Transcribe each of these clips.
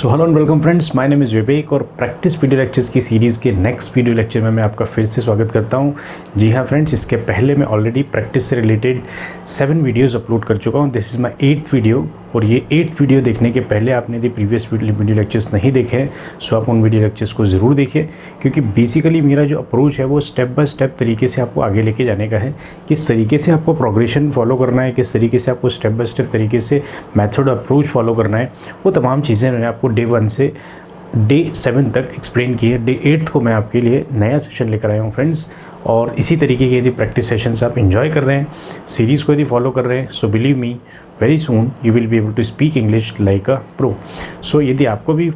So hello and welcome friends, my name is Vivek और practice video lectures की series के next video lecture में मैं आपका फिर से स्वागत करता हूं। जी हाँ फ्रेंड्स, इसके पहले मैं ऑलरेडी प्रैक्टिस से रिलेटेड 7 वीडियोस अपलोड कर चुका हूं। This is my 8th video और ये 8th वीडियो देखने के पहले आपने यदि प्रीवियस वीडियो लेक्चर्स नहीं देखे हैं सो आप उन वीडियो लेक्चर्स को ज़रूर देखिए, क्योंकि बेसिकली मेरा जो अप्रोच है वो स्टेप बाय स्टेप तरीके से आपको आगे लेके जाने का है। किस तरीके से आपको प्रोग्रेशन फॉलो करना है, किस तरीके से आपको स्टेप बाय स्टेप तरीके से मेथड अप्रोच फॉलो करना है, वो तमाम चीज़ें मैंने आपको डे 1 से डे 7 तक एक्सप्लेन की है। डे 8 को मैं आपके लिए नया सेशन लेकर आया हूँ फ्रेंड्स। और इसी तरीके के यदि प्रैक्टिस सेशंस आप एंजॉय कर रहे हैं, सीरीज़ को यदि फॉलो कर रहे हैं, so believe me very soon you will be able to speak English like a pro. So यदि आपको भी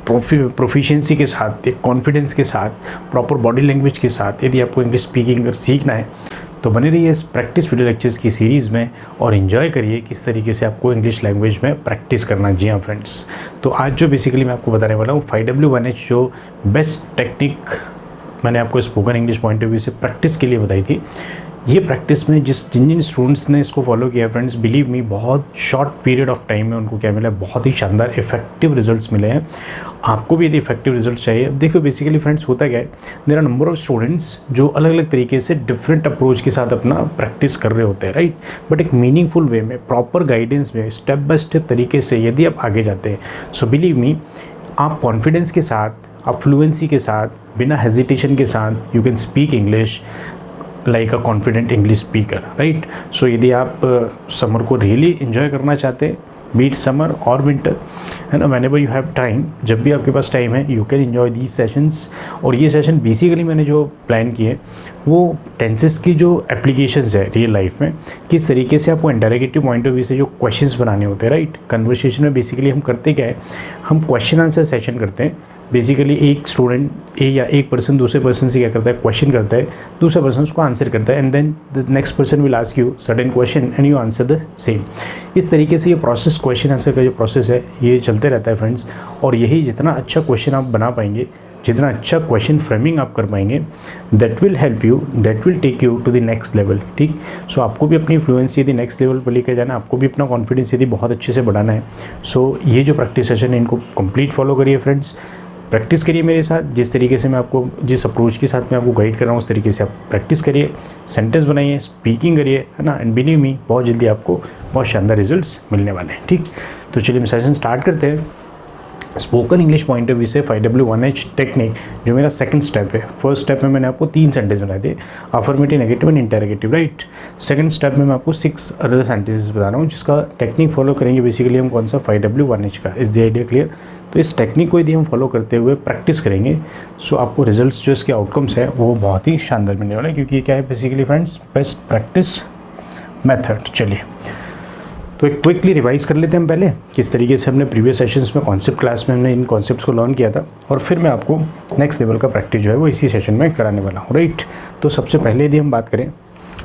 प्रोफिशिएंसी के साथ, एक कॉन्फिडेंस के साथ, प्रॉपर बॉडी लैंग्वेज के साथ यदि आपको इंग्लिश स्पीकिंग सीखना है तो बने रहिए इस प्रैक्टिस वीडियो लेक्चर्स की सीरीज़ में और इन्जॉय करिए किस तरीके से आपको इंग्लिश लैंग्वेज में प्रैक्टिस करना। जी हाँ फ्रेंड्स, तो आज जो बेसिकली मैं आपको बताने वाला हूँ 5W1H जो बेस्ट टेक्निक मैंने आपको spoken English point of view से प्रैक्टिस के लिए बताई थी, ये प्रैक्टिस में जिन स्टूडेंट्स ने इसको फॉलो किया फ्रेंड्स, बिलीव मी बहुत शॉर्ट पीरियड ऑफ टाइम में उनको क्या मिला, बहुत ही शानदार इफेक्टिव रिजल्ट्स मिले हैं। आपको भी यदि इफेक्टिव रिजल्ट चाहिए, अब देखो बेसिकली फ्रेंड्स होता क्या है, there are number of students जो अलग अलग तरीके से डिफरेंट अप्रोच के साथ अपना प्रैक्टिस कर रहे होते हैं, राइट। बट एक मीनिंगफुल वे में, प्रॉपर गाइडेंस में, स्टेप बाय स्टेप तरीके से यदि आप आगे जाते हैं सो बिलीव मी आप कॉन्फिडेंस के साथ, आप फ्लुएंसी के साथ, बिना हेजिटेशन के साथ you can speak English like a confident English speaker, right. So यदि आप समर को रियली इन्जॉय करना चाहते हैं, बीट समर और विंटर, है ना, व्हेनेवर यू हैव टाइम, जब भी आपके पास टाइम है you can enjoy these sessions. और ये सेशन बेसिकली मैंने जो प्लान किए वो टेंसेस की जो एप्लीकेशंस है रियल लाइफ में, किस तरीके से आपको इंटरैक्टिव पॉइंट ऑफ व्यू से जो क्वेश्चंस बनाने होते हैं, राइट। कन्वर्सेशन में बेसिकली हम करते क्या है, हम क्वेश्चन आंसर सेशन करते हैं। बेसिकली एक स्टूडेंट या एक पर्सन दूसरे पर्सन से क्या करता है, क्वेश्चन करता है, दूसरा पर्सन उसको आंसर करता है, and then the next person will ask you certain question and you answer the same. इस तरीके से ये प्रोसेस, क्वेश्चन आंसर का जो प्रोसेस है ये चलते रहता है फ्रेंड्स। और यही जितना अच्छा क्वेश्चन आप बना पाएंगे, जितना अच्छा क्वेश्चन फ्रेमिंग आप कर पाएंगे, that will help you, that will take you to the next level, ठीक। सो आपको भी अपनी फ्लुएंसी यदि नेक्स्ट लेवल पर लेकर जाना है, आपको भी अपना कॉन्फिडेंस यदि बहुत अच्छे से बढ़ाना है, सो ये जो प्रैक्टिस सेशन है इनको कंप्लीट फॉलो करिए फ्रेंड्स। प्रैक्टिस करिए मेरे साथ, जिस तरीके से मैं आपको, जिस अप्रोच के साथ मैं आपको गाइड कर रहा हूँ उस तरीके से आप प्रैक्टिस करिए, सेंटेंस बनाइए, स्पीकिंग करिए, है ना। एंड बिलीव मी बहुत जल्दी आपको बहुत शानदार रिजल्ट्स मिलने वाले हैं, ठीक। तो चलिए हम सेशन स्टार्ट करते हैं। Spoken English point of view से 5W1H टेक्निक जो मेरा सेकंड स्टेप है। फर्स्ट स्टेप में मैंने आपको 3 सेंटेंस बनाए थे, affirmative, negative and interrogative, right. Second step में मैं आपको 6 अदर सेंटेंसेस बता रहा हूँ जिसका टेक्निक फॉलो करेंगे बेसिकली हम कौन सा, 5W1H का। Is the idea clear? तो इस टेक्निक को यदि हम फॉलो करते हुए प्रैक्टिस करेंगे सो आपको रिजल्ट्स जो इसके आउटकम्स है वो बहुत ही शानदार मिलने वाले हैं, क्योंकि ये क्या है basically friends, best practice method. चलिए तो एक क्विकली रिवाइज कर लेते हैं हम पहले, किस तरीके से हमने प्रीवियस सेशंस में कॉन्सेप्ट क्लास में हमने इन कॉन्सेप्ट्स को लर्न किया था, और फिर मैं आपको नेक्स्ट लेवल का प्रैक्टिस जो है वो इसी सेशन में कराने वाला हूँ, राइट। तो सबसे पहले यदि हम बात करें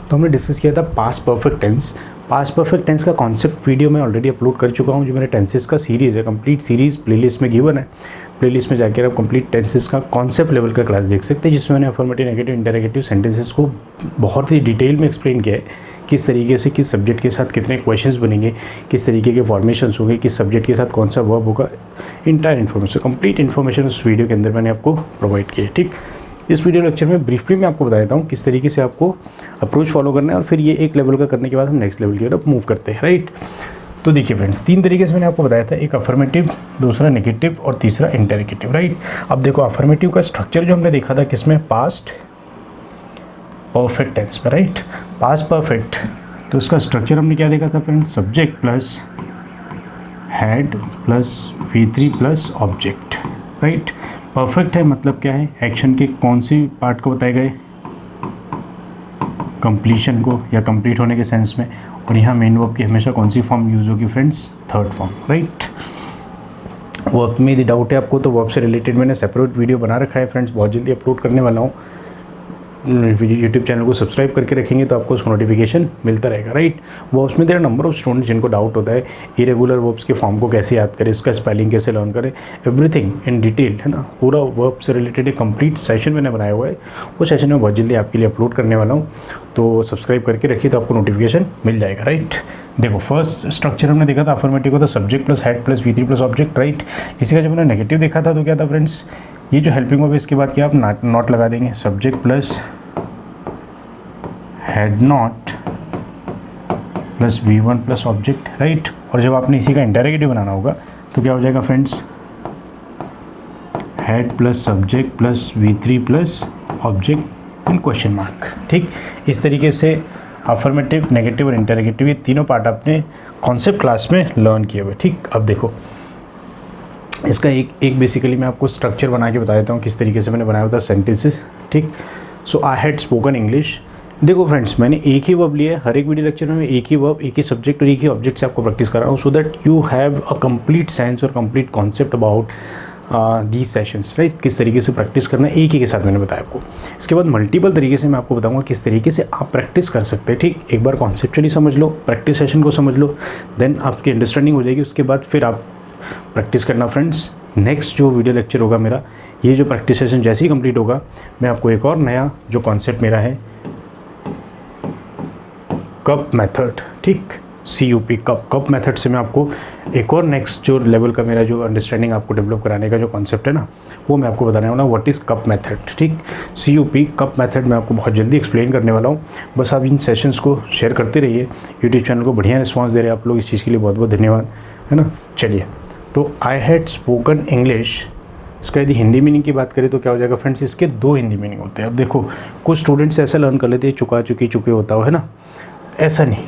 तो हमने डिस्कस किया था past perfect tense. Past perfect tense का कॉन्सेप्ट वीडियो मैं ऑलरेडी अपलोड कर चुका हूँ, जो मेरे टेंसेस का सीरीज़ है, कंप्लीट सीरीज़ प्लेलिस्ट में गिवन है। प्लेलिस्ट में जाकर आप कंप्लीट टेंसेस का कॉन्सेप्ट लेवल का क्लास देख सकते हैं, जिसमें मैंने अफर्मेटिव, नेगेटिव, इंटरगेटिव सेंटेंसेस को बहुत ही डिटेल में एक्सप्लेन किया है, किस तरीके से किस सब्जेक्ट के साथ कितने क्वेश्चंस बनेंगे, किस तरीके के फॉर्मेशंस होंगे, किस सब्जेक्ट के साथ कौन सा वर्ब होगा, इंटायर इन्फॉर्मेशन, कंप्लीट इन्फॉर्मेशन उस वीडियो के अंदर मैंने आपको प्रोवाइड किया है, ठीक। इस वीडियो लेक्चर में ब्रीफली मैं आपको बता देता हूँ किस तरीके से आपको अप्रोच फॉलो करना है, और फिर ये एक लेवल का करने के बाद हम नेक्स्ट लेवल की तरफ मूव करते हैं, राइट। तो देखिए फ्रेंड्स, 3 तरीके से मैंने आपको बताया था, एक अफर्मेटिव, दूसरा नेगेटिव और तीसरा इंटरगेटिव, राइट। अब देखो अफर्मेटिव का स्ट्रक्चर जो हमने देखा था किसमें, पास्ट परफेक्ट टेंस में, राइट। पास्ट परफेक्ट, तो इसका स्ट्रक्चर हमने क्या देखा था friends, subject plus head plus V3 plus object, right. Perfect है मतलब क्या है, एक्शन के कौन सी पार्ट को बताए गए, कंप्लीशन को या कंप्लीट होने के सेंस में, और यहाँ मेन वर्ब की हमेशा कौन सी फॉर्म यूज़ होगी friends, third form, right. Verb में यदि डाउट है आपको तो वर्ब से रिलेटेड मैंने सेपरेट वीडियो बना रखा है फ्रेंड्स, बहुत जल्दी अपलोड करने वाला हूँ। यूट्यूब चैनल को सब्सक्राइब करके रखेंगे तो आपको उसका नोटिफिकेशन मिलता रहेगा, राइट। वो उसमें देर नंबर ऑफ स्टूडेंट्स जिनको डाउट होता है इरेगुलर वर्ब्स के फॉर्म को कैसे याद करें, इसका स्पेलिंग कैसे लर्न करें, एवरीथिंग इन डिटेल, है ना। पूरा वर्ब से रिलेटेड एक कंप्लीट सेशन मैंने बनाया हुआ है, वो सेशन में बहुत जल्दी आपके लिए अपलोड करने वाला हूँ, तो सब्सक्राइब करके रखिए तो आपको नोटिफिकेशन मिल जाएगा, राइट। देखो फर्स्ट स्ट्रक्चर हमने देखा था अफर्मेटिव को, था subject plus head plus V3 plus object, right. इसी का जब मैंने नेगेटिव देखा था तो क्या था फ्रेंड्स, ये जो हेल्पिंग वर्ब है इसके बाद क्या आप नॉट लगा देंगे, subject plus head not plus V1 plus object, right. और जब आपने इसी का इंटरोगेटिव बनाना होगा तो क्या हो जाएगा friends, head plus subject plus V3 plus object in question mark, ठीक। इस तरीके से अफर्मेटिव, नेगेटिव और इंटरोगेटिव ये तीनों पार्ट आपने कॉन्सेप्ट क्लास में लर्न किए हुए, ठीक। अब देखो इसका एक बेसिकली मैं आपको स्ट्रक्चर बना के बता देता हूँ किस तरीके से मैंने बनाया हुआ था सेंटेंसेस, ठीक। सो आई हैड स्पोकन इंग्लिश। देखो फ्रेंड्स मैंने एक ही वर्ब लिया है, हर एक वीडियो लेक्चर में एक ही वर्ब, एक ही सब्जेक्ट और एक ही ऑब्जेक्ट से आपको प्रैक्टिस कर रहा हूँ, so that you have a complete sense और complete concept about these sessions, right. किस तरीके से प्रैक्टिस करना है एक ही के साथ मैंने बताया आपको। इसके बाद मल्टीपल तरीके से मैं आपको बताऊंगा किस तरीके से आप प्रैक्टिस कर सकते हैं, ठीक। एक बार कॉन्सेप्चुअली समझ लो, प्रैक्टिस सेशन को समझ लो, देन आपकी अंडरस्टैंडिंग हो जाएगी, उसके बाद फिर आप प्रैक्टिस करना फ्रेंड्स। नेक्स्ट जो वीडियो लेक्चर होगा मेरा, ये जो प्रैक्टिस सेशन जैसे ही कंप्लीट होगा मैं आपको एक और नया जो कॉन्सेप्ट मेरा है कप मेथड, ठीक, CUP कप मेथड से मैं आपको एक और नेक्स्ट जो लेवल का मेरा जो अंडरस्टैंडिंग आपको डेवलप कराने का जो कॉन्सेप्ट है ना, वो मैं आपको बताने वाला हूँ, व्हाट इज़ कप मेथड, ठीक। CUP कप मेथड मैं आपको बहुत जल्दी एक्सप्लेन करने वाला हूँ। बस आप इन सेशंस को शेयर करते रहिए, यूट्यूब चैनल को बढ़िया रिस्पॉन्स दे रहे हैं आप लोग, इस चीज़ के लिए बहुत बहुत धन्यवाद, है ना। चलिए, तो आई हैड स्पोकन इंग्लिश, इसका यदि हिंदी मीनिंग की बात करें तो क्या हो जाएगा फ्रेंड्स, इसके दो हिंदी मीनिंग होते हैं। अब देखो कुछ स्टूडेंट्स ऐसा लर्न कर लेते हैं चुका चुकी चुके होता हो, है ना, ऐसा नहीं,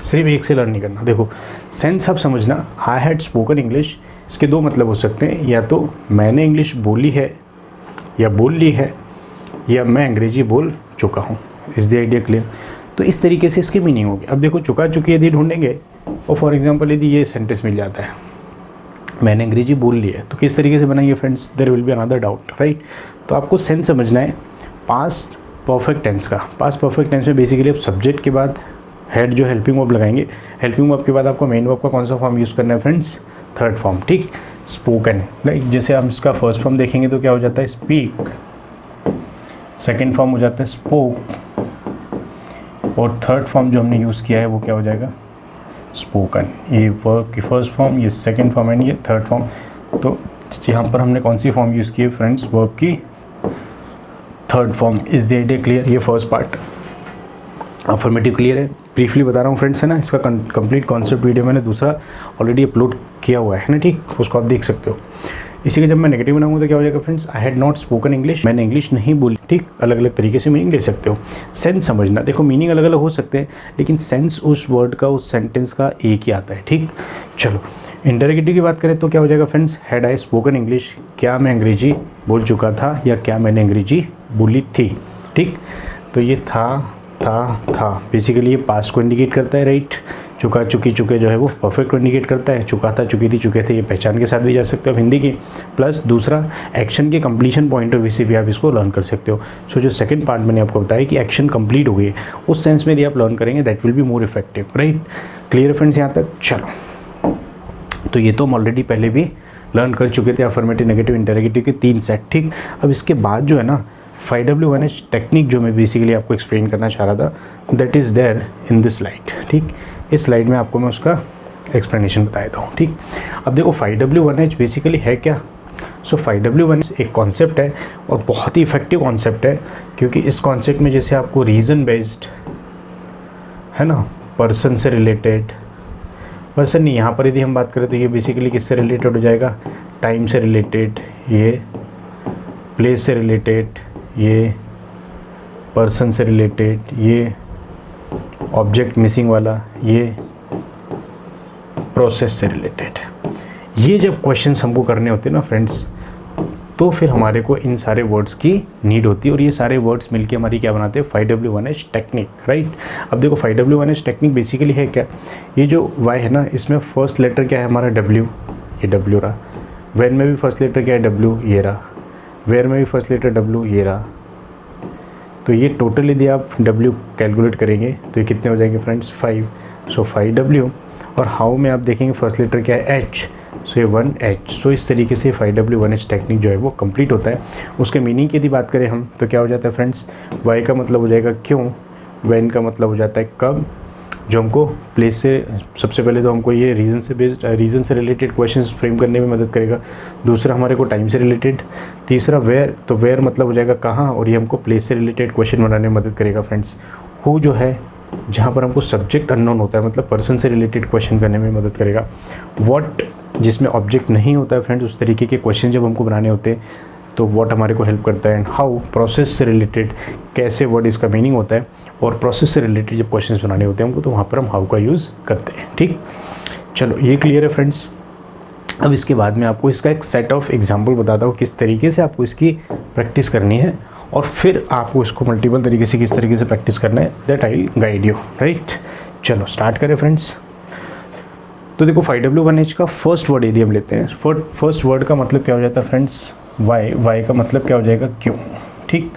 सिर्फ एक से लर्न नहीं करना। देखो सेंस आप समझना, आई हैड स्पोकन इंग्लिश, इसके दो मतलब हो सकते हैं, या तो मैंने इंग्लिश बोली है या बोल ली है, या मैं अंग्रेजी बोल चुका हूँ। Is the idea clear? तो इस तरीके से इसकी मीनिंग होगी। अब देखो चुका चुकी यदि ढूंढेंगे और फॉर एग्जांपल यदि ये सेंटेंस मिल जाता है, मैंने अंग्रेजी बोल ली है, तो किस तरीके से बनाएंगे friends, there will be another doubt, right. तो आपको सेंस समझना है पास्ट परफेक्ट टेंस का। पास्ट परफेक्ट टेंस में बेसिकली आप सब्जेक्ट के बाद हेड जो हेल्पिंग वर्ब लगाएंगे, हेल्पिंग वर्ब के बाद आपको मेन वर्ब का कौन सा फॉर्म यूज़ करना है फ्रेंड्स, थर्ड फॉर्म, ठीक, स्पोकन, राइट। जैसे हम इसका फर्स्ट फॉर्म देखेंगे तो क्या हो जाता है, स्पीक, सेकेंड फॉर्म हो जाता है स्पोक, और थर्ड फॉर्म जो हमने यूज़ किया है वो क्या हो जाएगा, स्पोकन। ये वर्ब की फर्स्ट फॉर्म, ये सेकेंड फॉर्म एंड ये थर्ड फॉर्म। तो यहाँ पर हमने कौन सी फॉर्म यूज़ की है फ्रेंड्स, वर्ब की third form. Is the idea clear? ये फर्स्ट पार्ट अफर्मेटिव क्लियर है, ब्रीफली बता रहा हूँ फ्रेंड्स, है ना। इसका कंप्लीट कॉन्सेप्ट वीडियो मैंने दूसरा ऑलरेडी अपलोड किया हुआ है ना, ठीक, उसको आप देख सकते हो। इसी का जब मैं नेगेटिव बनाऊंगा तो क्या हो जाएगा friends, I had not spoken English, मैंने इंग्लिश नहीं बोली, ठीक। अलग अलग तरीके से मीनिंग ले सकते हो। सेंस समझना, देखो मीनिंग अलग अलग हो सकते हैं लेकिन सेंस उस वर्ड का, उस सेंटेंस का एक ही आता है, ठीक। चलो इंटरोगेटिव की बात करें तो क्या हो जाएगा friends, had I spoken English, क्या मैं अंग्रेजी बोल चुका था या क्या मैंने अंग्रेजी बोली थी, ठीक। तो ये था बेसिकली ये पास्ट को इंडिकेट करता है, राइट। चुका चुकी चुके जो है वो परफेक्ट को इंडिकेट करता है, चुका था चुकी थी चुके थे ये पहचान के साथ भी जा सकते हो हिंदी की, प्लस दूसरा एक्शन के कंप्लीशन पॉइंट ऑफ व्यू से भी आप इसको लर्न कर सकते हो। सो जो सेकंड पार्ट मैंने आपको बताया कि एक्शन कंप्लीट हो गई है, उस सेंस में यदि आप लर्न करेंगे that will be more effective, right. Clear friends यहाँ तक? चलो, तो ये तो हम ऑलरेडी पहले भी लर्न कर चुके थे, अफर्मेटिव, नेगेटिव, इंटरोगेटिव के 3 सेट, ठीक। अब इसके बाद जो है ना 5W1H टेक्निक जो मैं बेसिकली आपको एक्सप्लेन करना चाह रहा था, that is there in this slide, ठीक। इस स्लाइड में आपको मैं उसका एक्सप्लेनेशन बता देता हूँ, ठीक। अब देखो 5W1H बेसिकली है क्या। सो 5W1H एक कॉन्सेप्ट है और बहुत ही इफेक्टिव कॉन्सेप्ट है, क्योंकि इस कॉन्सेप्ट में जैसे आपको रीज़न बेस्ड, है ना, पर्सन से रिलेटेड, पर्सन नहीं, यहाँ पर यदि हम बात करें तो ये बेसिकली किससे रिलेटेड हो जाएगा, टाइम से रिलेटेड, ये प्लेस से रिलेटेड, ये पर्सन से रिलेटेड, ये ऑब्जेक्ट मिसिंग वाला, ये प्रोसेस से रिलेटेड। ये जब क्वेश्चंस हमको करने होते हैं ना फ्रेंड्स, तो फिर हमारे को इन सारे वर्ड्स की नीड होती है, और ये सारे वर्ड्स मिलके हमारी क्या बनाते हैं, 5W1H टेक्निक, राइट। अब देखो 5W1H टेक्निक बेसिकली है क्या, ये जो Y है ना, इसमें फर्स्ट लेटर क्या है हमारा W, ये W रहा। व्हेन में भी फर्स्ट लेटर क्या है W, ये रहा। वेयर में भी फर्स्ट लेटर W, ये रहा। तो ये टोटल यदि आप W कैलकुलेट करेंगे तो ये कितने हो जाएंगे फ्रेंड्स 5, सो 5W। और हाउ में आप देखेंगे फर्स्ट लेटर क्या है H, सो ये 1H। सो इस तरीके से 5W 1H टेक्निक जो है वो कंप्लीट होता है। उसके मीनिंग की यदि बात करें हम तो क्या हो जाता है फ्रेंड्स, वाई का मतलब हो जाएगा क्यों, व्हेन का मतलब हो जाता है कब, जो हमको प्लेस से सबसे पहले तो हमको ये रीज़न से बेस्ड रीज़न से रिलेटेड क्वेश्चंस फ्रेम करने में मदद करेगा। दूसरा हमारे को टाइम से रिलेटेड। तीसरा वेयर, तो वेयर मतलब हो जाएगा कहाँ, और ये हमको प्लेस से रिलेटेड क्वेश्चन बनाने में मदद करेगा फ्रेंड्स। हु जो है जहाँ पर हमको सब्जेक्ट अननोन होता है, मतलब पर्सन से रिलेटेड क्वेश्चन करने में मदद करेगा। व्हाट जिसमें ऑब्जेक्ट नहीं होता है फ्रेंड्स, उस तरीके के क्वेश्चन जब हमको बनाने होते हैं तो व्हाट हमारे को हेल्प करता है। एंड हाउ प्रोसेस से रिलेटेड, कैसे वर्ड इसका मीनिंग होता है, और प्रोसेस से रिलेटेड जब क्वेश्चंस बनाने होते हैं हमको तो वहाँ पर हम हाउ का यूज़ करते हैं। ठीक, चलो ये क्लियर है फ्रेंड्स। अब इसके बाद में आपको इसका एक सेट ऑफ एग्जाम्पल बताता हूँ किस तरीके से आपको इसकी प्रैक्टिस करनी है, और फिर आपको इसको मल्टीपल तरीके से किस तरीके से प्रैक्टिस करना है, that I will guide you. Right, चलो स्टार्ट करें फ्रेंड्स। तो देखो 5W 1H का फर्स्ट वर्ड यदि हम लेते हैं, फर्स्ट वर्ड का मतलब क्या हो जाता है फ्रेंड्स, वाई का मतलब क्या हो जाएगा क्यों। ठीक,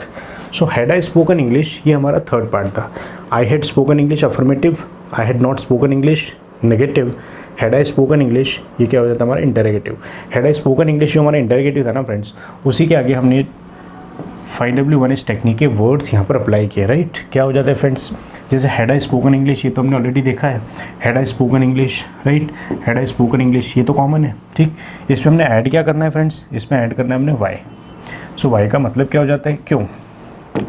so had I spoken English, ये हमारा थर्ड पार्ट था। I had spoken English affirmative, I had not spoken English negative, had I spoken English ये क्या हो जाता है हमारा interrogative. Had I spoken English जो हमारा इंटरोगेटिव था ना फ्रेंड्स, उसी के आगे हमने 5W 1H टेक्निक के वर्ड्स यहाँ पर अप्लाई किए। राइट, क्या हो जाता है फ्रेंड्स, जैसे हैड आई स्पोकन इंग्लिश ये तो हमने ऑलरेडी देखा है, had I spoken English. Right, had I spoken English ये तो कॉमन है। ठीक, इसमें हमने ऐड क्या करना है फ्रेंड्स, इसमें ऐड करना है हमने वाई। सो वाई का मतलब क्या हो जाता है क्यों।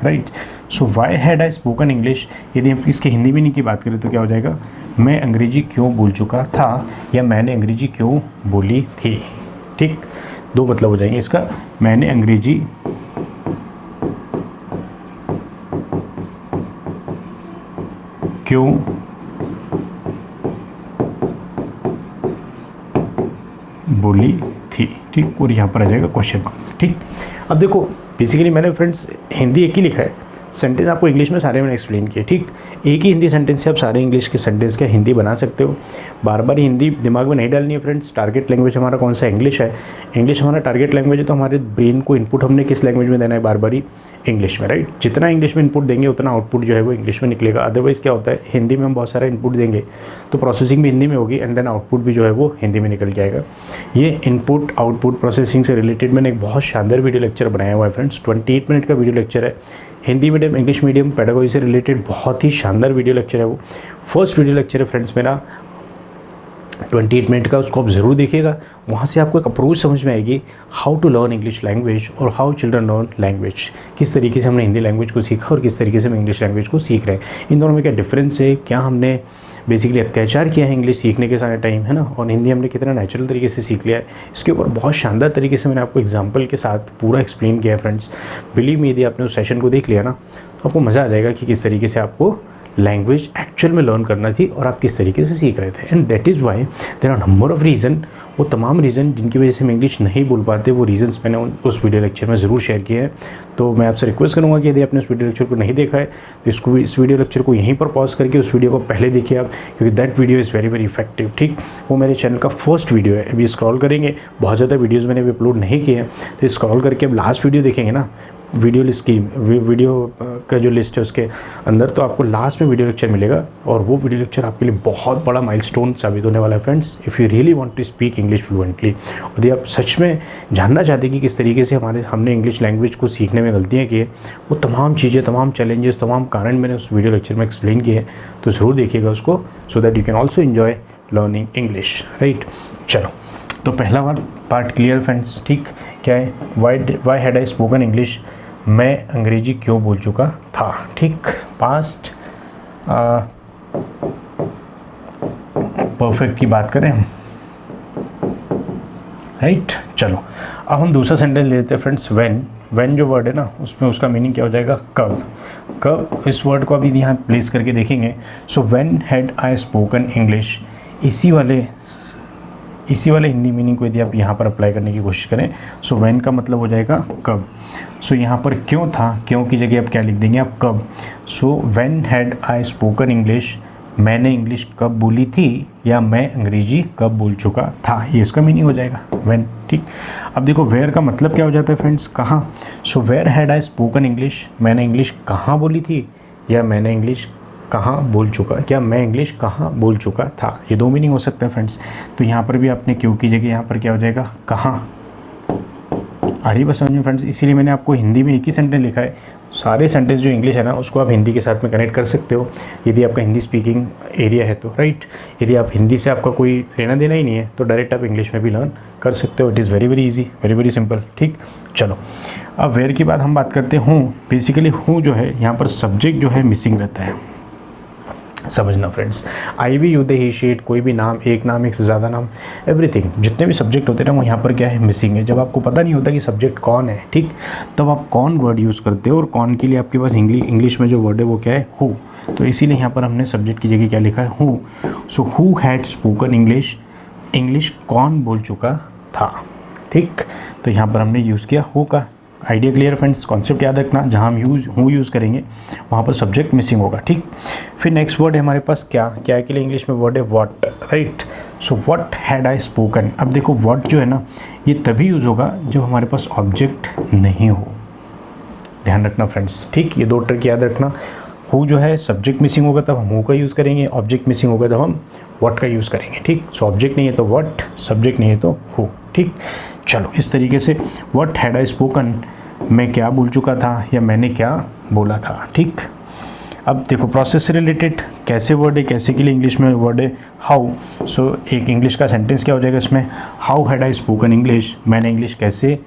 Right, so why had I spoken English, यदि हम इसके हिंदी मीनिंग की बात करें तो क्या हो जाएगा, मैं अंग्रेजी क्यों बोल चुका था, या मैंने अंग्रेजी क्यों बोली थी। ठीक, दो मतलब हो जाएंगे इसका, मैंने अंग्रेजी क्यों बोली थी। ठीक, और यहाँ पर आ जाएगा क्वेश्चन मार्क। ठीक, अब देखो बेसिकली मैंने फ्रेंड्स हिंदी एक ही लिखा है, सेंटेंस आपको इंग्लिश में सारे मैंने एक्सप्लेन किए। ठीक, एक ही हिंदी सेंटेंस से आप सारे इंग्लिश के सेंटेंस का हिंदी बना सकते हो। बार बार हिंदी दिमाग में नहीं डालनी है फ्रेंड्स। टारगेट लैंग्वेज हमारा कौन सा, इंग्लिश है। इंग्लिश हमारा टारगेट लैंग्वेज है, तो हमारे ब्रेन को इनपुट हमने किस लैंग्वेज में देना है, बार बार ही इंग्लिश में। राइट, जितना इंग्लिश में इनपुट देंगे उतना आउटपुट जो है वो इंग्लिश में निकलेगा। अदरवाइज़ क्या होता है, हिंदी में हम बहुत सारा इनपुट देंगे तो प्रोसेसिंग भी हिंदी में होगी, एंड देन आउटपुट भी जो है वो हिंदी में निकल जाएगा। ये इनपुट आउटपुट प्रोसेसिंग से रिलेटेड मैंने एक बहुत शानदार वीडियो लेक्चर बनाया हुआ है फ्रेंड्स। 28 मिनट का वीडियो लेक्चर है, Hindi medium English medium pedagogy से रिलेटेड बहुत ही शानदार वीडियो लेक्चर है वो। फर्स्ट वीडियो लेक्चर है फ्रेंड्स मेरा 28 मिनट का, उसको आप ज़रूर देखिएगा। वहाँ से आपको एक अप्रोच समझ में आएगी, how to learn English language और हाउ चिल्ड्रन लर्न लैंग्वेज। किस तरीके से हमने हिंदी लैंग्वेज को सीखा और किस तरीके से हम इंग्लिश लैंग्वेज को सीख रहे हैं, इन दोनों में क्या डिफरेंस है, क्या हमने बेसिकली अत्याचार किया है इंग्लिश सीखने के सारे टाइम, है ना, और हिंदी हमने कितना नेचुरल तरीके से सीख लिया है। इसके ऊपर बहुत शानदार तरीके से मैंने आपको एग्जांपल के साथ पूरा एक्सप्लेन किया है फ्रेंड्स। बिलीव मी, यदि आपने उस सेशन को देख लिया ना तो आपको मज़ा आ जाएगा कि किस तरीके से आपको लैंग्वेज एक्चुअल में लर्न करना थी और आप किस तरीके से सीख रहे थे। And that is why there are number of reason, वो तमाम रीज़न जिनकी वजह से हम इंग्लिश नहीं बोल पाते, वो रीज़न्स मैंने उस वीडियो लेक्चर में ज़रूर शेयर किए हैं। तो मैं आपसे रिक्वेस्ट करूँगा कि यदि आपने उस वीडियो लेक्चर को नहीं देखा है तो इस वीडियो लेक्चर को यहीं पर पॉज करके उस वीडियो को पहले देखिए आप, क्योंकि that video is very very effective. ठीक, वो मेरे चैनल का फर्स्ट वीडियो है। अभी स्क्रॉल करेंगे, बहुत ज़्यादा वीडियोज़ मैंने अभी अपलोड नहीं किए हैं, तो स्क्रॉल करके अब लास्ट वीडियो देखेंगे ना, वीडियो लिस्ट की वीडियो का जो लिस्ट है उसके अंदर, तो आपको लास्ट में वीडियो लेक्चर मिलेगा, और वो वीडियो लेक्चर आपके लिए बहुत बड़ा माइलस्टोन साबित होने वाला है friends, if you really want to speak English fluently. यदि आप सच में जानना चाहते हैं कि किस तरीके से हमने इंग्लिश लैंग्वेज को सीखने में गलतियाँ की है, वो तमाम चीज़ें, तमाम चैलेंजेस, तमाम कारण मैंने उस वीडियो लेक्चर में एक्सप्लेन किए हैं, तो ज़रूर देखिएगा उसको, so that you can also enjoy learning English. Right, चलो तो पहला पार्ट क्लियर फ्रेंड्स। ठीक, क्या है, why had I spoken English, मैं अंग्रेजी क्यों बोल चुका था। ठीक, पास्ट परफेक्ट की बात करें हम। राइट, चलो अब हम दूसरा सेंटेंस लेते हैं फ्रेंड्स। व्हेन जो वर्ड है ना, उसमें उसका मीनिंग क्या हो जाएगा, कब। इस वर्ड को अभी यहाँ प्लेस करके देखेंगे। So when had I spoken English, इसी वाले हिंदी मीनिंग को यदि आप यहाँ पर अप्लाई करने की कोशिश करें, सो व्हेन का मतलब हो जाएगा कब। सो यहाँ पर क्यों था, क्यों की जगह आप क्या लिख देंगे, आप कब। So when had I spoken English, मैंने इंग्लिश कब बोली थी या मैं अंग्रेजी कब बोल चुका था, ये इसका मीनिंग हो जाएगा व्हेन। ठीक, अब देखो वेयर का मतलब क्या हो जाता है फ्रेंड्स, कहाँ। So where had I spoken English, मैंने इंग्लिश कहाँ बोली थी या मैंने इंग्लिश कहाँ बोल चुका, क्या मैं इंग्लिश कहाँ बोल चुका था, ये दो मीनिंग हो सकते हैं फ्रेंड्स। तो यहाँ पर भी आपने क्यों की जगह यहाँ पर क्या हो जाएगा, कहाँ। आ रही बस समझ में फ्रेंड्स, इसीलिए मैंने आपको हिंदी में एक ही सेंटेंस लिखा है। सारे सेंटेंस जो इंग्लिश है ना उसको आप हिंदी के साथ में कनेक्ट कर सकते हो यदि आपका हिंदी स्पीकिंग एरिया है तो, राइट। यदि आप हिंदी से आपका कोई लेना देना ही नहीं है तो डायरेक्ट आप इंग्लिश में भी लर्न कर सकते हो। It is very very easy, very very simple. ठीक, चलो अब वेयर की बात हम बात करते हूँ। बेसिकली हूँ जो है यहाँ पर सब्जेक्ट जो है मिसिंग रहता है, समझना friends. I we you they he she'd, कोई भी नाम, एक नाम, एक से ज़्यादा नाम, एवरीथिंग, जितने भी सब्जेक्ट होते हैं ना वो यहाँ पर क्या है, मिसिंग है। जब आपको पता नहीं होता कि सब्जेक्ट कौन है, ठीक, तब आप कौन वर्ड यूज़ करते हो और कौन के लिए आपके पास इंग्लिश में जो वर्ड है वो क्या है, हु। तो इसीलिए यहाँ पर हमने सब्जेक्ट की जगह क्या लिखा है, who. So who had spoken English, English कौन बोल चुका था। ठीक, तो यहाँ पर हमने यूज़ किया हु का। आइडिया क्लियर फ्रेंड्स, कॉन्सेप्ट याद रखना, जहाँ हम हूँ यूज़ करेंगे वहाँ पर सब्जेक्ट मिसिंग होगा। ठीक, फिर नेक्स्ट वर्ड है हमारे पास क्या, क्या के लिए इंग्लिश में वर्ड है what, right. So what had I spoken. अब देखो व्हाट जो है ना ये तभी यूज़ होगा जब हमारे पास ऑब्जेक्ट नहीं हो, ध्यान रखना फ्रेंड्स। ठीक, ये दो ट्रिक याद रखना। हु जो है सब्जेक्ट मिसिंग होगा तब हम हु का यूज़ करेंगे, ऑब्जेक्ट मिसिंग होगा तब हम व्हाट का यूज़ करेंगे। ठीक, सो ऑब्जेक्ट नहीं है तो व्हाट, सब्जेक्ट नहीं है तो हु। ठीक, चलो इस तरीके से व्हाट हैड आई स्पोकन, मैं क्या बोल चुका था या मैंने क्या बोला था। ठीक, अब देखो प्रोसेस से रिलेटेड कैसे वर्ड है, कैसे के लिए इंग्लिश में वर्ड है हाउ। सो एक इंग्लिश का सेंटेंस क्या हो जाएगा इसमें, how had I spoken English, मैंने इंग्लिश कैसे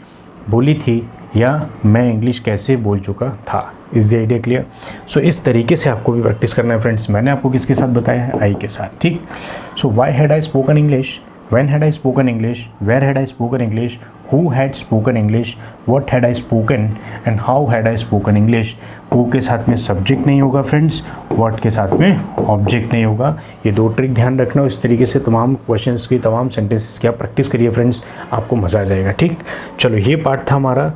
बोली थी या मैं इंग्लिश कैसे बोल चुका था। Is the idea clear. So इस तरीके से आपको भी प्रैक्टिस करना है फ्रेंड्स। मैंने आपको किसके साथ बताया है, आई के साथ। ठीक, so why had I spoken English, when had I spoken English, where had I spoken English, who had spoken English, what had I spoken and how had I spoken English। who के साथ में subject नहीं होगा friends, what के साथ में object नहीं होगा। ये दो ट्रिक ध्यान रखना। इस तरीके से तमाम क्वेश्चंस की, तमाम सेंटेंसेस की आप प्रैक्टिस करिए फ्रेंड्स, आपको मज़ा आ जाएगा। ठीक, चलो ये पार्ट था हमारा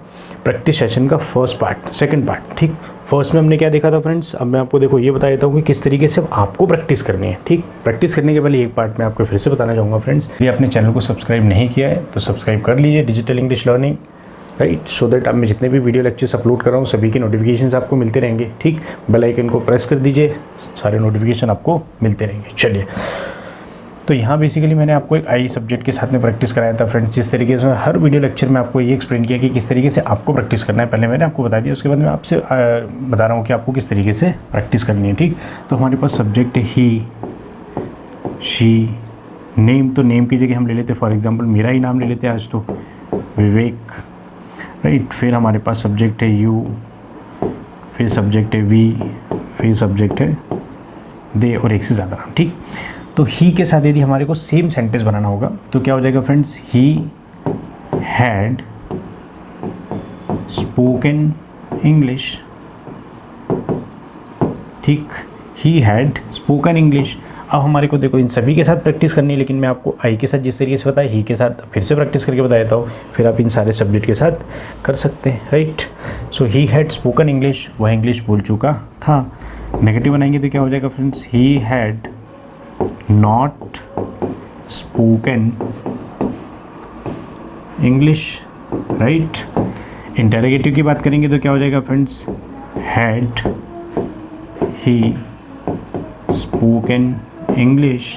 प्रैक्टिस सेशन का फर्स्ट पार्ट। सेकंड पार्ट, ठीक, फर्स्ट में हमने क्या देखा था फ्रेंड्स, अब मैं आपको देखो ये बता देता हूँ कि किस तरीके से आपको प्रैक्टिस करनी है। ठीक, प्रैक्टिस करने के पहले एक पार्ट मैं आपको फिर से बताना चाहूँगा फ्रेंड्स, यदि आपने चैनल को सब्सक्राइब नहीं किया है तो सब्सक्राइब कर लीजिए, digital English learning, right, so that अब मैं जितने भी वीडियो लेक्चर्स अपलोड कर रहा हूँ सभी के नोटिफिकेशन आपको मिलते रहेंगे। ठीक, बेल आइकन को प्रेस कर दीजिए, सारे नोटिफिकेशन आपको मिलते रहेंगे। चलिए, तो यहाँ बेसिकली मैंने आपको एक आई सब्जेक्ट के साथ में प्रैक्टिस कराया था फ्रेंड्स। जिस तरीके से हर वीडियो लेक्चर में आपको ये एक्सप्लेन किया कि किस तरीके से आपको प्रैक्टिस करना है, पहले मैंने आपको बता दिया, उसके बाद मैं आपसे बता रहा हूँ कि आपको किस तरीके से प्रैक्टिस करनी है। ठीक, तो हमारे पास सब्जेक्ट है ही, शी, नेम, तो नेम की जगह हम ले लेते, फॉर एग्जांपल मेरा ही नाम ले लेते हैं आज तो, विवेक, राइट। फिर हमारे पास सब्जेक्ट है यू, फिर सब्जेक्ट है वी, फिर सब्जेक्ट है दे और एक से ज़्यादा नाम। ठीक, तो ही के साथ यदि हमारे को सेम सेंटेंस बनाना होगा तो क्या हो जाएगा friends, he had spoken English. ठीक, ही हैड स्पोकन इंग्लिश। अब हमारे को देखो इन सभी के साथ प्रैक्टिस करनी है, लेकिन मैं आपको आई के साथ जिस तरीके से बताया, ही के साथ फिर से प्रैक्टिस करके बता देता हूँ, फिर आप इन सारे सब्जेक्ट के साथ कर सकते हैं, right. So he had spoken English, वह इंग्लिश बोल चुका था। नेगेटिव बनाएंगे तो क्या हो जाएगा friends, he had not spoken English, right. Interrogative की बात करेंगे तो क्या हो जाएगा friends, had he spoken English.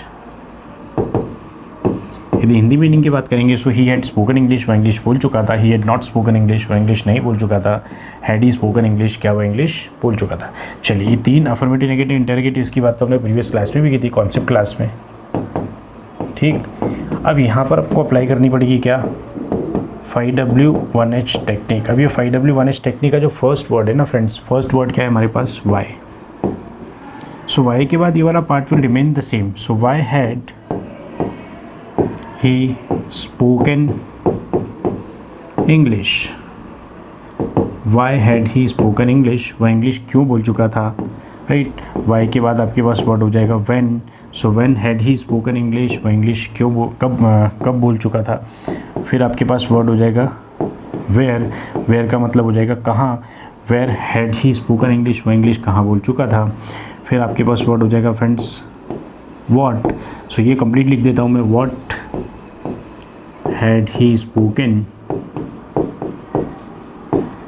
यदि हिंदी मीनिंग की बात करेंगे सो ही हैड स्पोकन इंग्लिश, वह इंग्लिश बोल चुका था। He had not spoken English, वह इंग्लिश नहीं बोल चुका था। हैड ही स्पोकन इंग्लिश, क्या वह इंग्लिश बोल चुका था। चलिए, ये तीन अफर्मेटिव, नेगेटिव, इंटरोगेटिव, इसकी बात तो हमने प्रीवियस क्लास में भी की थी, कॉन्सेप्ट क्लास में। ठीक, अब यहाँ पर आपको अप्लाई करनी पड़ेगी क्या, 5W1H टेक्निक। अब ये 5W1H टेक्निक का जो फर्स्ट वर्ड है ना फ्रेंड्स, फर्स्ट वर्ड क्या है हमारे पास, वाई। सो वाई के बाद ये वाला part will remain the same. So why had he spoken English, why had he spoken English, वह इंग्लिश क्यों बोल चुका था, राइट। वाई के बाद आपके पास वर्ड हो जाएगा when. So when had he spoken English, वह इंग्लिश क्यों कब बोल चुका था। फिर आपके पास वर्ड हो जाएगा वेयर, वेयर का मतलब हो जाएगा कहाँ, where had he spoken English, वह इंग्लिश कहाँ बोल चुका था। फिर आपके पास वर्ड हो जाएगा फ्रेंड्स वॉट, सो ये कंप्लीट लिख देता हूँ मैं, वॉट हैड ही स्पोकन,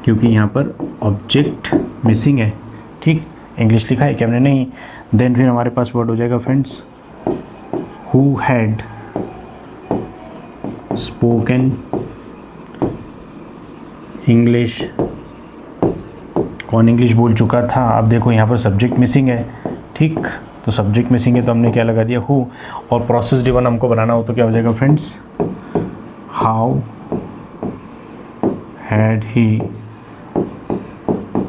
क्योंकि यहाँ पर ऑब्जेक्ट मिसिंग है, ठीक, इंग्लिश लिखा है क्या हमने, नहीं। देन फिर हमारे पास वर्ड हो जाएगा friends, who had spoken English, कौन इंग्लिश बोल चुका था। अब देखो यहाँ पर सब्जेक्ट मिसिंग है, ठीक, तो सब्जेक्ट मिसिंग है तो हमने क्या लगा दिया, हु, और प्रोसेस ड्रिवन हमको बनाना हो तो क्या हो जाएगा friends, how had he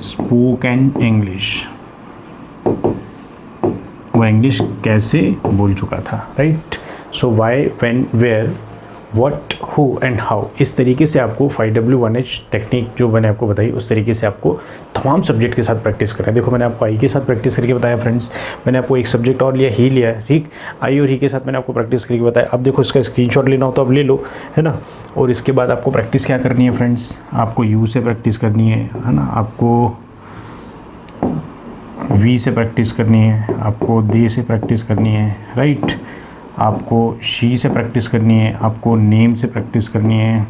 spoken English, वो इंग्लिश कैसे बोल चुका था, right. So why, when, where, what, who and how, इस तरीके से आपको 5W1H टेक्निक जो मैंने आपको बताई उस तरीके से आपको तमाम सब्जेक्ट के साथ प्रैक्टिस करना है। देखो मैंने आपको आई के साथ प्रैक्टिस करके बताया फ्रेंड्स, मैंने आपको एक सब्जेक्ट और लिया, ही लिया, ठीक, आई और ही के साथ मैंने आपको प्रैक्टिस करके बताया। अब देखो इसका स्क्रीनशॉट लेना हो तो अब ले लो, है ना। और इसके बाद आपको प्रैक्टिस क्या करनी है फ्रेंड्स, आपको यू से प्रैक्टिस करनी है ना, आपको वी से प्रैक्टिस करनी है, आपको दे से प्रैक्टिस करनी है, राइट, आपको शी से प्रैक्टिस करनी है, आपको नेम से प्रैक्टिस करनी है।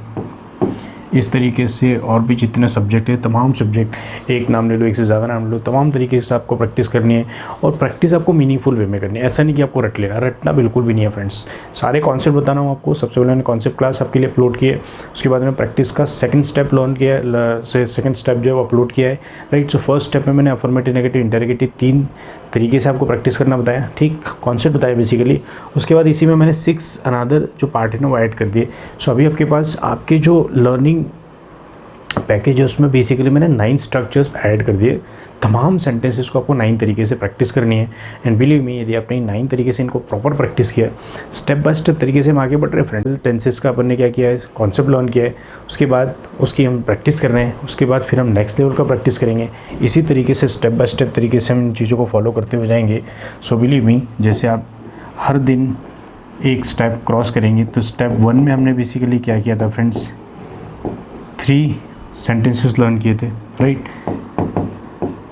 इस तरीके से और भी जितने सब्जेक्ट है, तमाम सब्जेक्ट, एक नाम ले लो, एक से ज़्यादा नाम ले लो, तमाम तरीके से आपको प्रैक्टिस करनी है। और प्रैक्टिस आपको मीनिंगफुल वे में करनी है, ऐसा नहीं कि आपको रट लेना, रटना बिल्कुल भी नहीं है फ्रेंड्स। सारे कॉन्सेप्ट बताना हूँ आपको। सबसे पहले मैंने कॉन्सेप्ट क्लास आपके लिए अपलोड की है, उसके बाद मैंने प्रैक्टिस का सेकंड स्टेप लर्न किया है, सेकंड स्टेप जो है वो अपलोड किया है, राइट। सो फर्स्ट स्टेप में मैंने अफर्मेटिव, नेगेटिव, इंटरोगेटिव 3 तरीके से आपको प्रैक्टिस करना बताया, ठीक, कॉन्सेप्ट बताया बेसिकली। उसके बाद इसी में मैंने 6 अनदर जो पार्ट है ना वो ऐड कर दिए। सो अभी आपके पास आपके जो लर्निंग पैकेज है उसमें बेसिकली मैंने 9 स्ट्रक्चर्स ऐड कर दिए। तमाम सेंटेंसेस को आपको 9 तरीके से प्रैक्टिस करनी है। एंड बिलीव मी, यदि आपने 9 तरीके से इनको प्रॉपर प्रैक्टिस किया, स्टेप बाय स्टेप तरीके से हम आगे बढ़ रहे हैं फ्रेंड। टेंसेस का अपन ने क्या किया है, कॉन्सेप्ट लर्न किया है, उसके बाद उसकी हम प्रैक्टिस कर रहे हैं, उसके बाद फिर हम नेक्स्ट लेवल का प्रैक्टिस करेंगे। इसी तरीके से स्टेप बाय स्टेप तरीके से हम इन चीज़ों को फॉलो करते हुए जाएंगे। सो बिलीव मी, जैसे आप हर दिन एक स्टेप क्रॉस करेंगे, तो स्टेप 1 में हमने बेसिकली क्या किया था फ्रेंड्स, 3 सेंटेंसेस लर्न किए थे, राइट।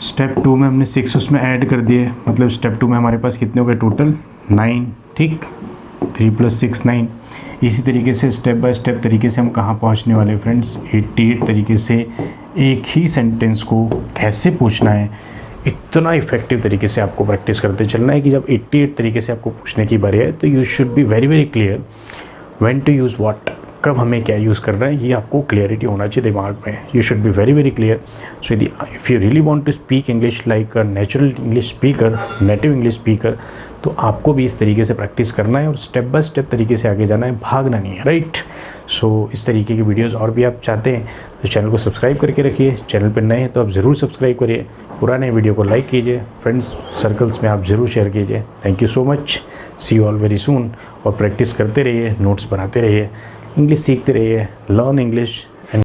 स्टेप 2 में हमने 6 उसमें ऐड कर दिए, मतलब स्टेप 2 में हमारे पास कितने हो गए टोटल, 9, ठीक, 3 + 6 9। इसी तरीके से स्टेप बाय स्टेप तरीके से हम कहाँ पहुँचने वाले फ्रेंड्स, 88 तरीके से एक ही सेंटेंस को कैसे पूछना है, इतना इफेक्टिव तरीके से आपको प्रैक्टिस करते चलना है कि जब 88 तरीके से आपको पूछने की बारी है तो you should be very very clear when to use what, कब हमें क्या यूज़ करना है, ये आपको क्लियरिटी होना चाहिए दिमाग में। You should be very very clear. So यदि if you really want to speak English like a natural English speaker, native English speaker, तो आपको भी इस तरीके से प्रैक्टिस करना है और स्टेप बाय स्टेप तरीके से आगे जाना है, भागना नहीं है, राइट। सो इस तरीके की वीडियोस और भी आप चाहते हैं तो चैनल को सब्सक्राइब करके रखिए। चैनल पर नए हैं तो आप ज़रूर सब्सक्राइब करिए, पुराने वीडियो को लाइक कीजिए, फ्रेंड्स सर्कल्स में आप ज़रूर शेयर कीजिए। Thank you so much, see you all very soon. और प्रैक्टिस करते रहिए, नोट्स बनाते रहिए, इंग्लिश सीखते रहिए, लर्न इंग्लिश,